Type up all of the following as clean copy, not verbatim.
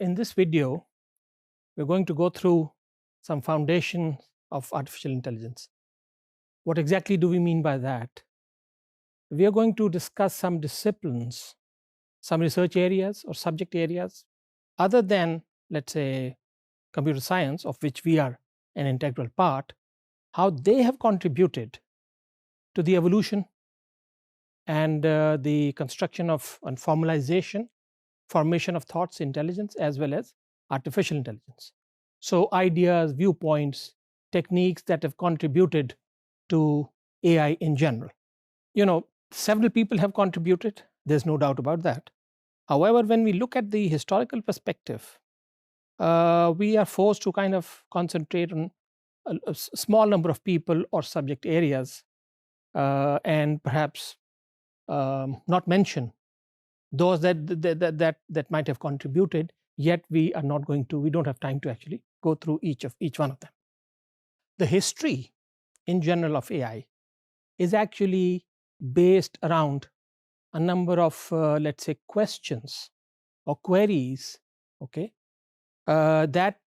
in this video, we're going to go through some foundations of artificial intelligence. What exactly do we mean by that? We are going to discuss some disciplines, some research areas or subject areas other than, let's say, computer science, of which we are an integral part, how they have contributed to the evolution and the construction of and formalization, formation of thoughts, intelligence, as well as artificial intelligence. So ideas, viewpoints, techniques that have contributed to AI in general. Several people have contributed, there's no doubt about that. However, when we look at the historical perspective, we are forced to kind of concentrate on a small number of people or subject areas, and perhaps not mention those that might have contributed, yet we don't have time to actually go through each one of them. The history in general of AI is actually based around a number of let's say questions or queries, okay, that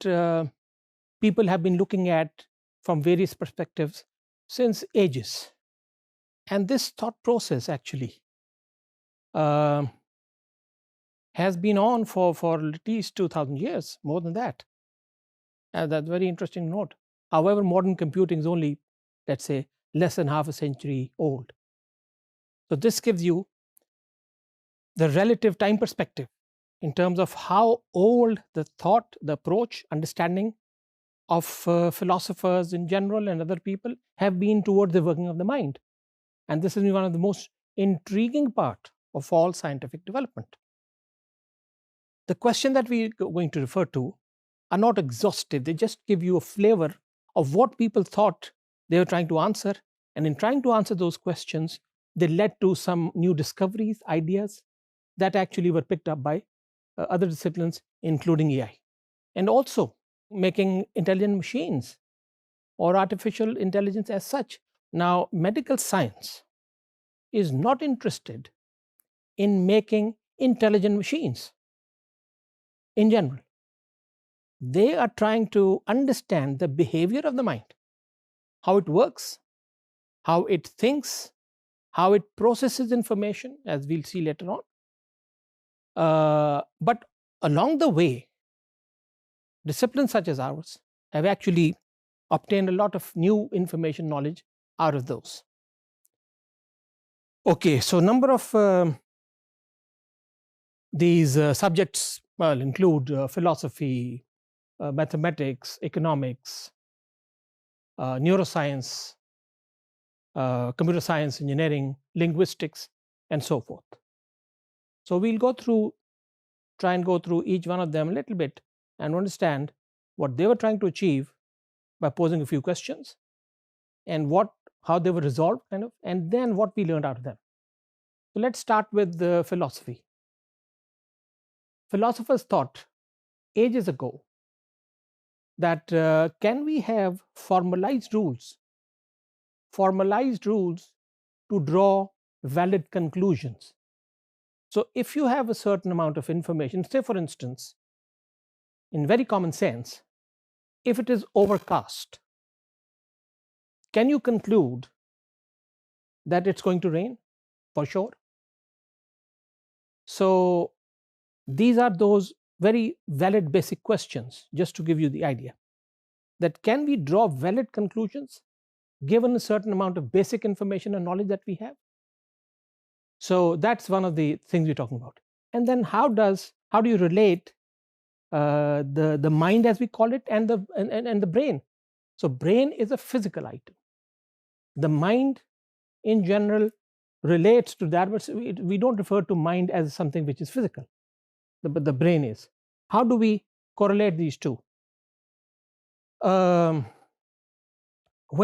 people have been looking at from various perspectives since ages. And this thought process actually has been on for at least 2000 years, more than that. And that's a very interesting note. However, modern computing is only, let's say, less than half a century old. So this gives you the relative time perspective in terms of how old the thought, the approach, understanding of philosophers in general and other people have been towards the working of the mind. And this is one of the most intriguing part of all scientific development. The question that we are going to refer to are not exhaustive. They just give you a flavor of what people thought they were trying to answer. And in trying to answer those questions, they led to some new discoveries, ideas that actually were picked up by other disciplines, including AI. And also making intelligent machines or artificial intelligence as such. Now, medical science is not interested in making intelligent machines in general. They are trying to understand the behavior of the mind, how it works, how it thinks, how it processes information, as we'll see later on. But along the way, disciplines such as ours have actually obtained a lot of new information, knowledge out of those. Okay, so number of these subjects include philosophy, mathematics, economics, neuroscience, computer science, engineering, linguistics, and so forth. So we'll try and go through each one of them a little bit and understand what they were trying to achieve by posing a few questions, and how they were resolved, and then what we learned out of them. So let's start with the philosophy. Philosophers thought ages ago that can we have formalized rules to draw valid conclusions. So if you have a certain amount of information, say for instance, in very common sense, if it is overcast, can you conclude that it's going to rain for sure? So these are those very valid basic questions, just to give you the idea that can we draw valid conclusions given a certain amount of basic information and knowledge that we have. So that's one of the things we're talking about. And then how do you relate the mind, as we call it, and the brain? So brain is a physical item. The mind in general relates to that, but we don't refer to mind as something which is physical, but the brain is. How do we correlate these two? Where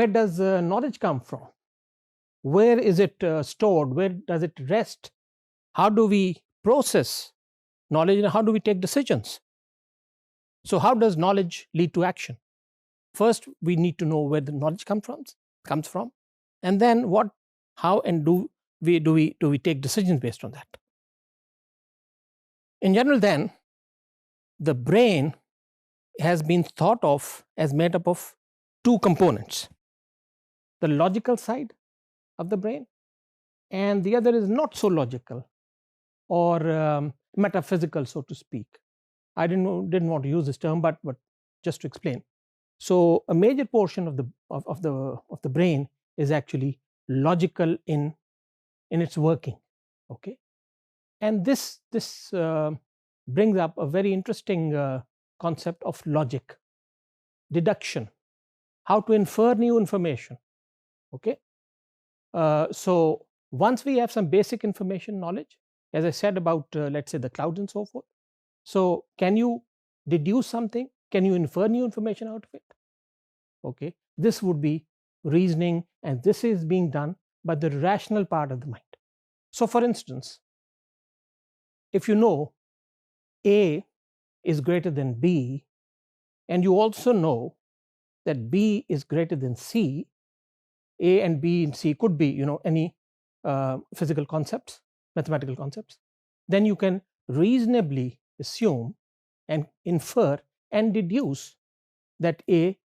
does knowledge come from? Where is it stored? Where does it rest? How do we process knowledge, and how do we take decisions? So how does knowledge lead to action? First, we need to know where the knowledge comes from, and then how do we take decisions based on that? In general, then, the brain has been thought of as made up of two components: the logical side of the brain, and the other is not so logical, or metaphysical, so to speak. I didn't want to use this term, but just to explain. So a major portion of the brain is actually logical in its working. Okay, and this brings up a very interesting concept of logic, deduction, how to infer new information. Okay, so once we have some basic information knowledge, as I said about let's say the clouds and so forth, so can you deduce something? Can you infer new information out of it? Okay, this would be reasoning, and this is being done by the rational part of the mind. So for instance, if you know A is greater than B, and you also know that B is greater than C, A and B and C could be any physical concepts, mathematical concepts, then you can reasonably assume and infer and deduce that A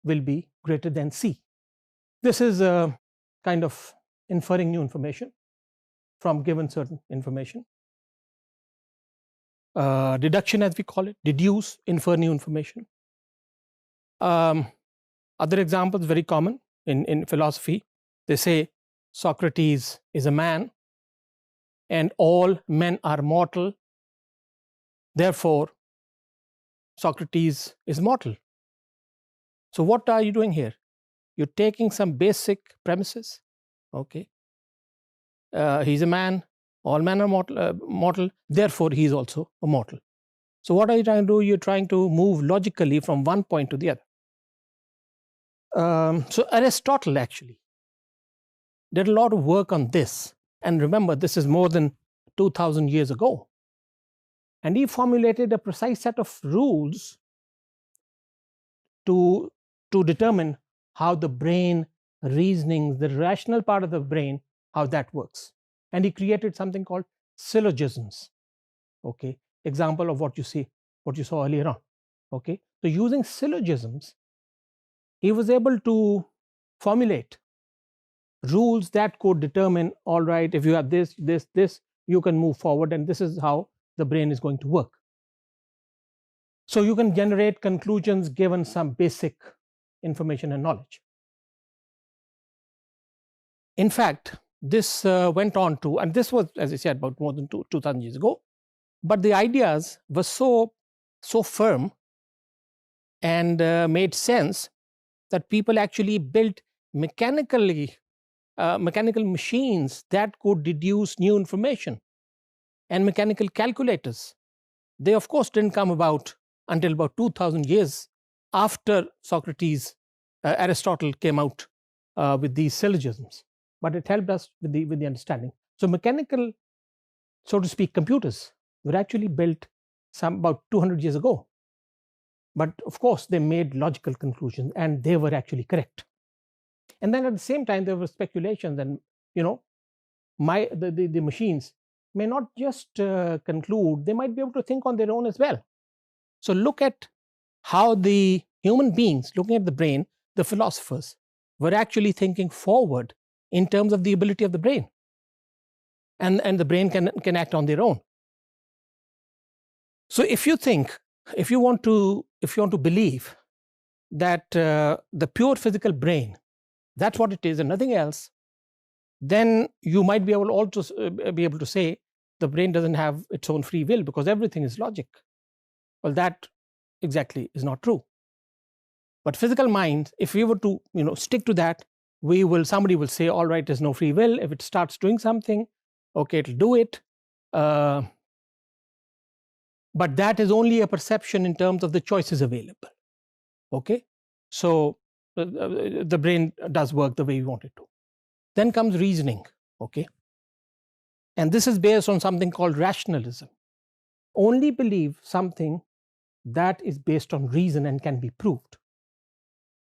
will be greater than C. This is a kind of inferring new information from given certain information. Deduction, as we call it, deduce, infer new information. Other examples very common in philosophy. They say Socrates is a man and all men are mortal, therefore Socrates is mortal. So what are you doing here? You're taking some basic premises. Okay, he's a man, all men are mortal, therefore he is also a mortal. So what are you trying to do? You're trying to move logically from one point to the other. So Aristotle actually did a lot of work on this, and remember, this is more than 2000 years ago, and he formulated a precise set of rules to determine how the brain reasoning, the rational part of the brain, how that works. And he created something called syllogisms. Okay, example of what you saw earlier on. Okay, so using syllogisms, he was able to formulate rules that could determine, all right, if you have this, you can move forward, and this is how the brain is going to work. So you can generate conclusions given some basic information and knowledge. In fact, this went on to, and this was, as I said, about more than 2000 years ago, but the ideas were so firm and made sense that people actually built mechanical machines that could deduce new information, and mechanical calculators. They of course didn't come about until about 2000 years after Aristotle came out with these syllogisms, but it helped us with the understanding. So mechanical, so to speak, computers were actually built about 200 years ago, but of course they made logical conclusions, and they were actually correct. And then at the same time there were speculations, and the machines may not just conclude, they might be able to think on their own as well. So look at how the human beings, looking at the brain, the philosophers were actually thinking forward in terms of the ability of the brain, and the brain can act on their own. So if you want to believe that the pure physical brain, that's what it is and nothing else, then you might be able to say the brain doesn't have its own free will because everything is logic. Well, that exactly is not true. But physical mind, if we were to stick to that, somebody will say, all right, there's no free will. If it starts doing something, okay, it'll do it. But that is only a perception in terms of the choices available. Okay, so the brain does work the way we want it to. Then comes reasoning. Okay, and this is based on something called rationalism. Only believe something that is based on reason and can be proved.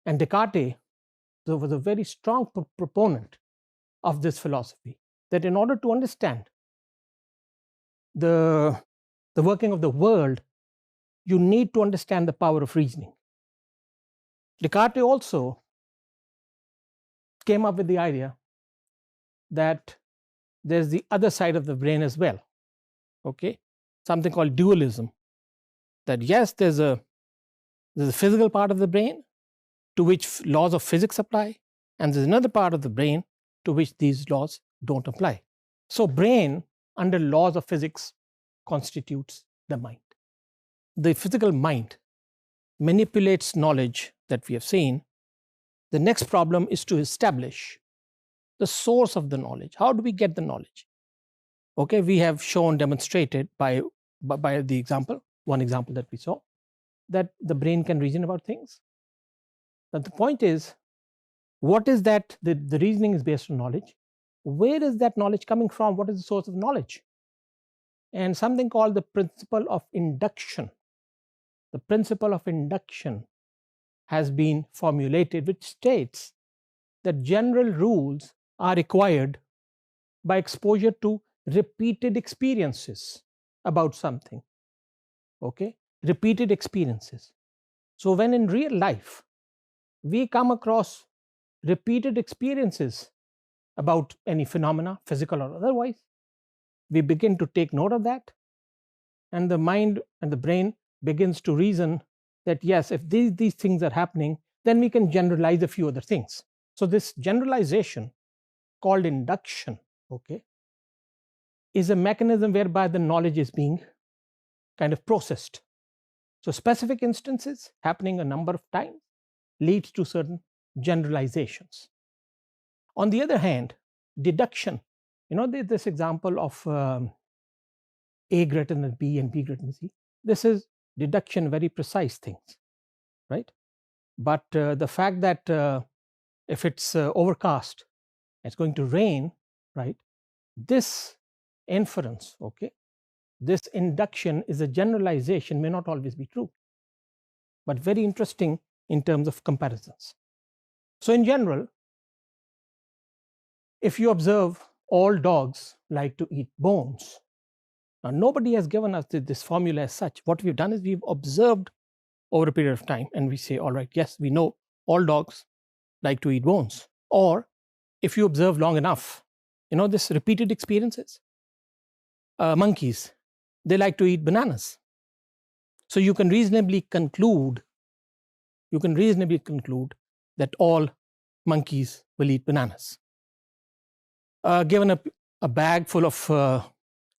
And Descartes was a very strong proponent of this philosophy, that in order to understand the working of the world, you need to understand the power of reasoning. Descartes also came up with the idea that there's the other side of the brain as well, okay, something called dualism, that yes, there's a physical part of the brain to which laws of physics apply, and there's another part of the brain to which these laws don't apply. So brain under laws of physics constitutes the mind. The physical mind manipulates knowledge that we have seen. The next problem is to establish the source of the knowledge. How do we get the knowledge? Okay, we have shown, demonstrated by the example, one example that we saw, that the brain can reason about things. But the point is, what is that? The reasoning is based on knowledge. Where is that knowledge coming from? What is the source of knowledge? And something called the principle of induction. The principle of induction has been formulated, which states that general rules are required by exposure to repeated experiences about something. Okay, repeated experiences. So when in real life we come across repeated experiences about any phenomena, physical or otherwise, we begin to take note of that, and the mind and the brain begins to reason that yes, if these things are happening, then we can generalize a few other things. So this generalization, called induction, okay, is a mechanism whereby the knowledge is being kind of processed. So specific instances happening a number of times leads to certain generalizations. On the other hand, deduction, this example of A greater than B and B greater than C, this is deduction, very precise things, right? But the fact that if it's overcast, it's going to rain, right? This inference, okay, this induction is a generalization, may not always be true, but very interesting in terms of comparisons. So in general, if you observe, all dogs like to eat bones. Now, nobody has given us this formula as such. What we've done is we've observed over a period of time, and we say, all right, yes, we know all dogs like to eat bones. Or if you observe long enough, this repeated experiences, monkeys, they like to eat bananas. So you can reasonably conclude that all monkeys will eat bananas. Given a bag full of,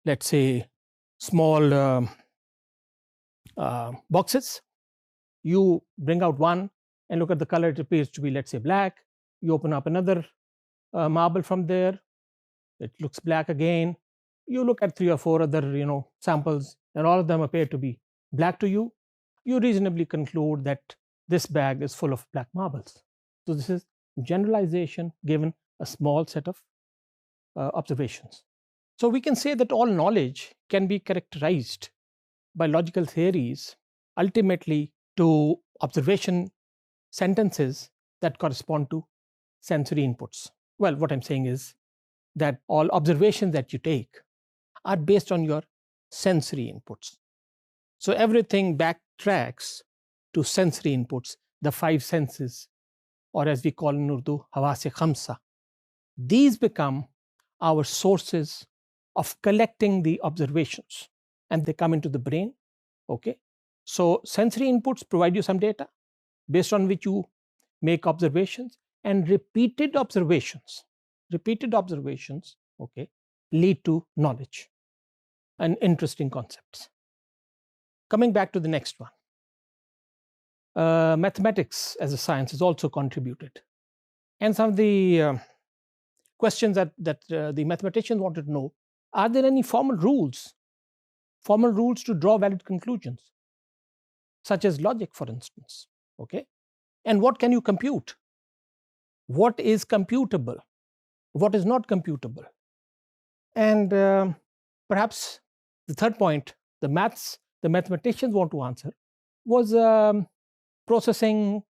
let's say, small boxes, you bring out one and look at the color. It appears to be, let's say, black. You open up another marble from there. It looks black again. You look at 3 or 4 other, samples, and all of them appear to be black to you. You reasonably conclude that this bag is full of black marbles. So this is generalization given a small set of observations. So we can say that all knowledge can be characterized by logical theories ultimately to observation sentences that correspond to sensory inputs. Well, what I'm saying is that all observations that you take are based on your sensory inputs. So everything backtracks to sensory inputs, the 5 senses, or as we call in Urdu, Hawas-e Khamsa. These become our sources of collecting the observations, and they come into the brain. Okay, so sensory inputs provide you some data based on which you make observations, and repeated observations, okay, lead to knowledge and interesting concepts. Coming back to the next one, mathematics as a science has also contributed, and some of the questions that the mathematicians wanted to know: are there any formal rules to draw valid conclusions, such as logic, for instance? Okay, and what can you compute? What is computable? What is not computable? And perhaps the third point, the mathematicians want to answer was processing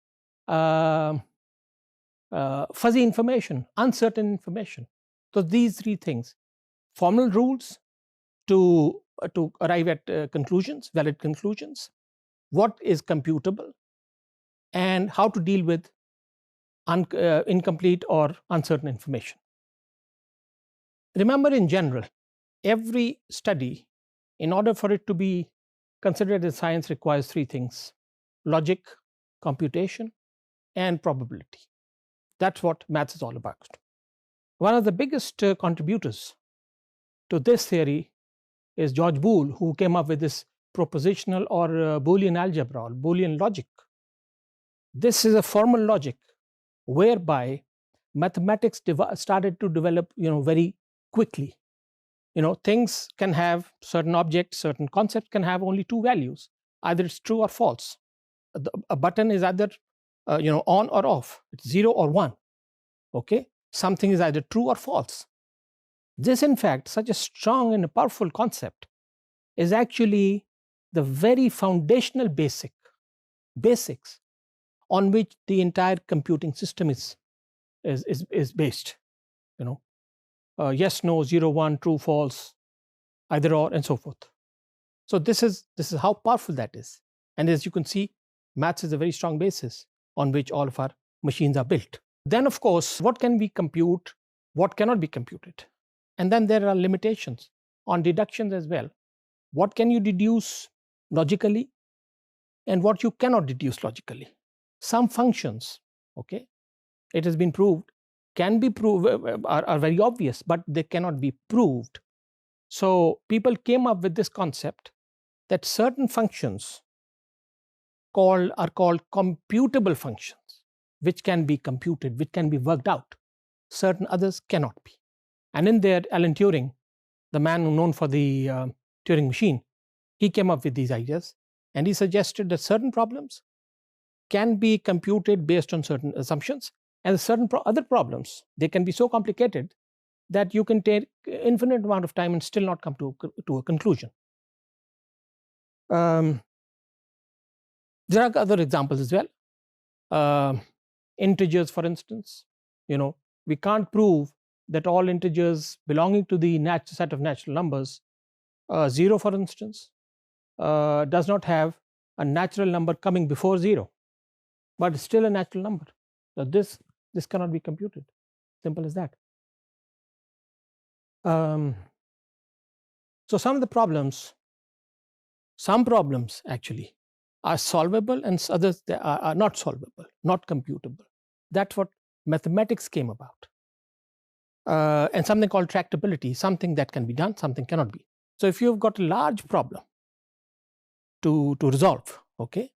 fuzzy information, uncertain information. So these 3 things: formal rules to arrive at conclusions, valid conclusions, what is computable, and how to deal with incomplete or uncertain information. Remember, in general, every study, in order for it to be considered as science, requires three things: logic, computation, and probability. That's what maths is all about. One of the biggest contributors to this theory is George Boole, who came up with this propositional or Boolean algebra, or Boolean logic. This is a formal logic whereby mathematics started to develop, very quickly. Things can have certain objects, certain concepts can have only two values: either it's true or false. A button is either on or off; it's 0 or 1. Okay, something is either true or false. This, in fact, such a strong and a powerful concept, is actually the very foundational basics on which the entire computing system is based. Yes, no, 0, 1, true, false, either or, and so forth. So this is how powerful that is. And as you can see, maths is a very strong basis on which all of our machines are built. Then, of course, what can we compute, what cannot be computed? And then there are limitations on deductions as well. What can you deduce logically and what you cannot deduce logically? Some functions, okay, it has been proved, can be proved, are very obvious, but they cannot be proved. So people came up with this concept that certain functions are called computable functions, which can be computed, which can be worked out. Certain others cannot be. And in there, Alan Turing, the man known for the Turing machine, he came up with these ideas, and he suggested that certain problems can be computed based on certain assumptions, and certain other problems, they can be so complicated that you can take infinite amount of time and still not come to a conclusion. There are other examples as well. Integers, for instance, we can't prove that all integers belonging to the set of natural numbers, 0, for instance, does not have a natural number coming before 0, but it's still a natural number. So this cannot be computed. Simple as that. So some problems actually are solvable, and others they are not solvable, not computable. That's what mathematics came about. And something called tractability, something that can be done, something cannot be. So if you've got a large problem to resolve, okay,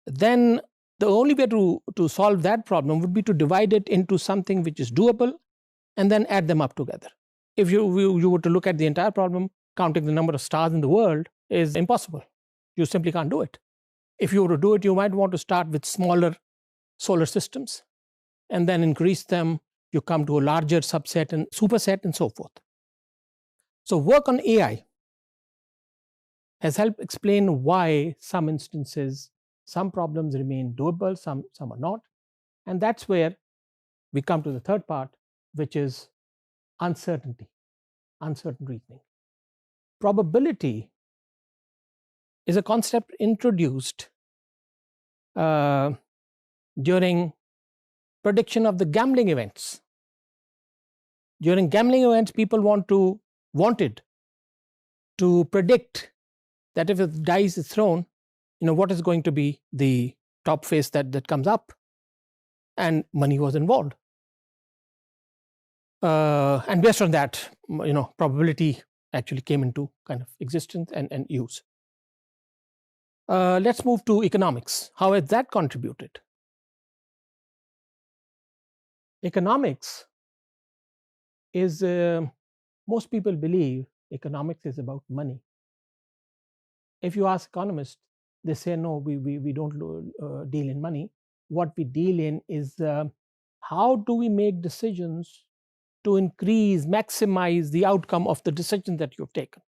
then the only way to solve that problem would be to divide it into something which is doable and then add them up together. If you were to look at the entire problem, counting the number of stars in the world is impossible. You simply can't do it. If you were to do it, you might want to start with smaller solar systems and then increase them. You come to a larger subset and superset and so forth. So work on AI has helped explain why some instances, some problems remain doable, some are not. And that's where we come to the third part, which is uncertainty, uncertain reasoning. Probability is a concept introduced during prediction of the gambling events. During gambling events, people wanted to predict that if a dice is thrown, what is going to be the top face that comes up, and money was involved. And based on that, probability actually came into kind of existence and use. Let's move to economics. How has that contributed? Economics is, most people believe economics is about money. If you ask economists, they say, no, we don't deal in money. What we deal in is how do we make decisions to maximize the outcome of the decision that you've taken?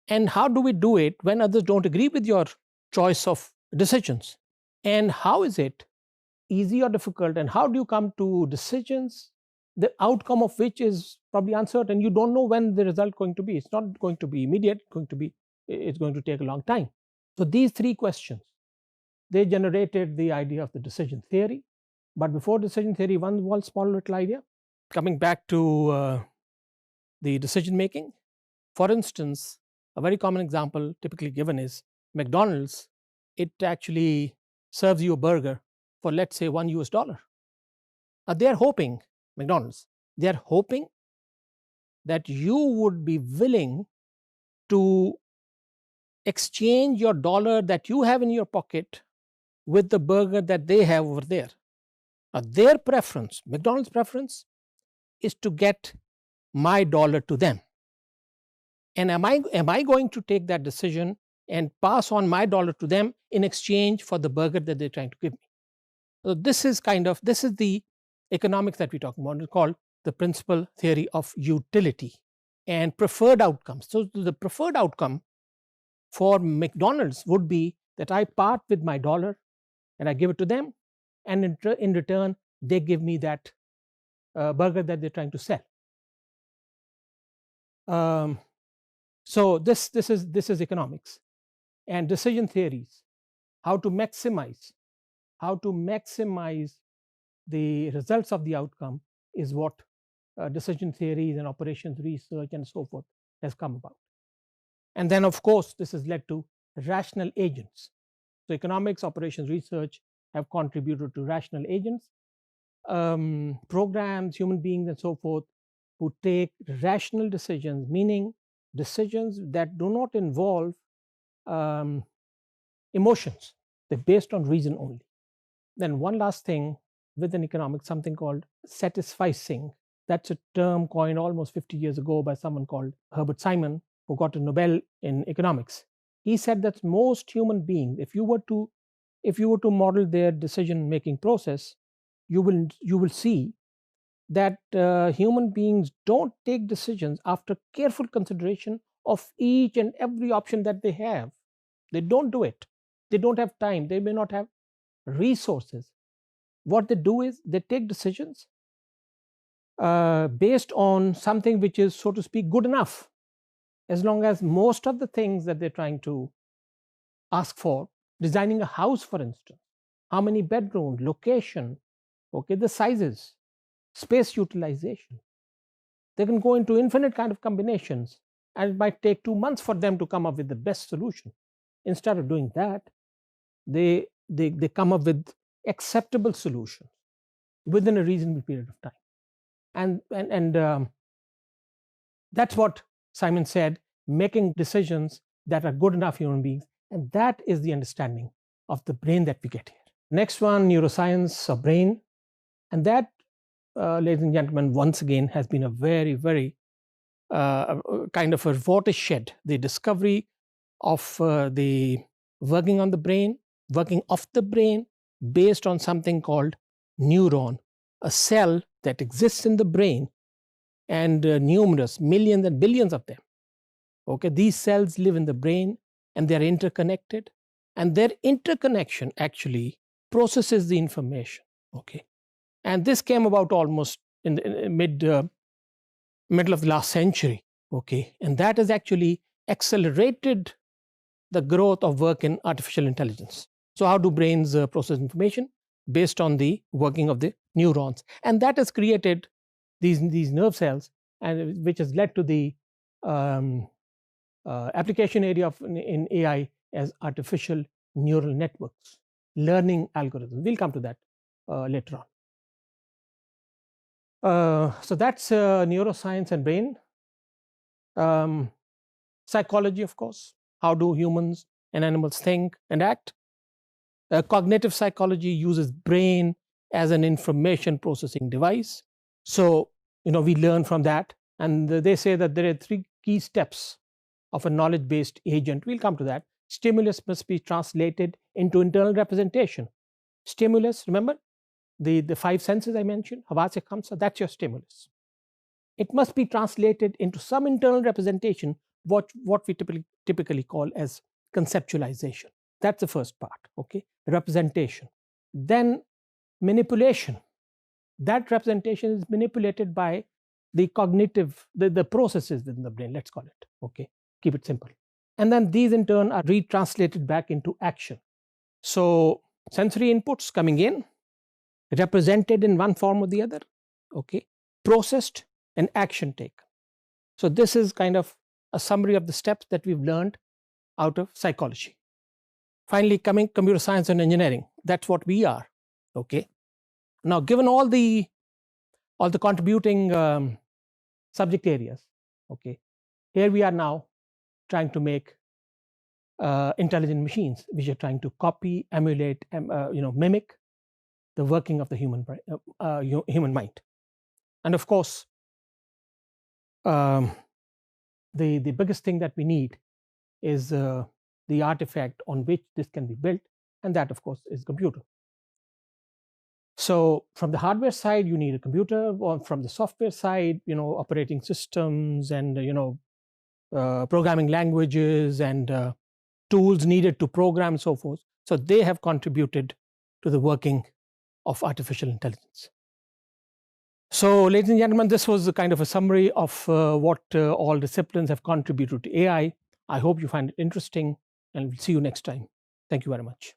And how do we do it when others don't agree with your choice of decisions? And how is it easy or difficult? And how do you come to decisions, the outcome of which is probably uncertain? You don't know when the result is going to be. It's not going to be immediate, it's going to take a long time. So these three questions they generated the idea of the decision theory. But before decision theory, one small little idea. Coming back to the decision making, for instance, a very common example typically given is McDonald's. It actually serves you a burger for, let's say, $1. They're hoping, McDonald's, they're hoping that you would be willing to exchange your dollar that you have in your pocket with the burger that they have over there. Now, their preference, McDonald's preference, is to get my dollar to them. And am I going to take that decision and pass on my dollar to them in exchange for the burger that they're trying to give me? So this is the economics that we're talking about. It's called the principal theory of utility and preferred outcomes. So the preferred outcome for McDonald's would be that I part with my dollar and I give it to them, and in return they give me that burger that they're trying to sell. So this is economics and decision theories. How to maximize the results of the outcome is what decision theories and operations research and so forth has come about. And then, of course, this has led to rational agents. So economics, operations research have contributed to rational agents, programs, human beings, and so forth, who take rational decisions, meaning decisions that do not involve emotions. They're based on reason only. Then one last thing within economics, something called satisficing. That's a term coined almost 50 years ago by someone called Herbert Simon, who got a Nobel in economics. He said that most human beings, if you were to model their decision-making process, you will see that human beings don't take decisions after careful consideration of each and every option that they have. They don't do it. They don't have time. They may not have resources. What they do is they take decisions based on something which is, so to speak, good enough, as long as most of the things that they're trying to ask for, designing a house, for instance, how many bedrooms, location, okay, the sizes, space utilization. They can go into infinite kind of combinations, and it might take 2 months for them to come up with the best solution. Instead of doing that, they come up with acceptable solutions within a reasonable period of time. And that's what Simon said, making decisions that are good enough human beings. And that is the understanding of the brain that we get here. Next one, neuroscience of brain. And that, ladies and gentlemen, once again has been a very, very kind of a watershed. The discovery of the working of the brain based on something called neuron, a cell that exists in the brain, and numerous millions and billions of them. Okay, these cells live in the brain and they are interconnected, and their interconnection actually processes the information. Okay, and this came about almost in the middle of the last century. Okay, and that has actually accelerated the growth of work in artificial intelligence. So how do brains process information? Based on the working of the neurons, and that has created these nerve cells, and which has led to the application area in AI as artificial neural networks, learning algorithms. We'll come to that later on. So that's neuroscience and brain. Psychology, of course. How do humans and animals think and act? Cognitive psychology uses brain as an information processing device. So, we learn from that. And they say that there are 3 key steps of a knowledge-based agent. We'll come to that. Stimulus must be translated into internal representation. Stimulus, remember, the 5 senses I mentioned, Hawas-e Khamsa, that's your stimulus. It must be translated into some internal representation, what we typically call as conceptualization. That's the first part, okay? Representation. Then manipulation. That representation is manipulated by the cognitive, the processes within the brain, let's call it, okay? Keep it simple. And then these in turn are retranslated back into action. So sensory inputs coming in, represented in one form or the other, okay, processed and action taken. So this is kind of a summary of the steps that we've learned out of psychology. Finally, coming computer science and engineering, that's what we are, okay. Now, given all the contributing subject areas, okay, here we are now trying to make intelligent machines which are trying to copy, emulate, mimic the working of the human mind. And of course, the biggest thing that we need is the artifact on which this can be built, and that of course is computer. So from the hardware side, you need a computer, or from the software side, operating systems and programming languages and tools needed to program, so forth. So they have contributed to the working of artificial intelligence. So, ladies and gentlemen, this was a kind of a summary of what all disciplines have contributed to AI. I hope you find it interesting, and we'll see you next time. Thank you very much.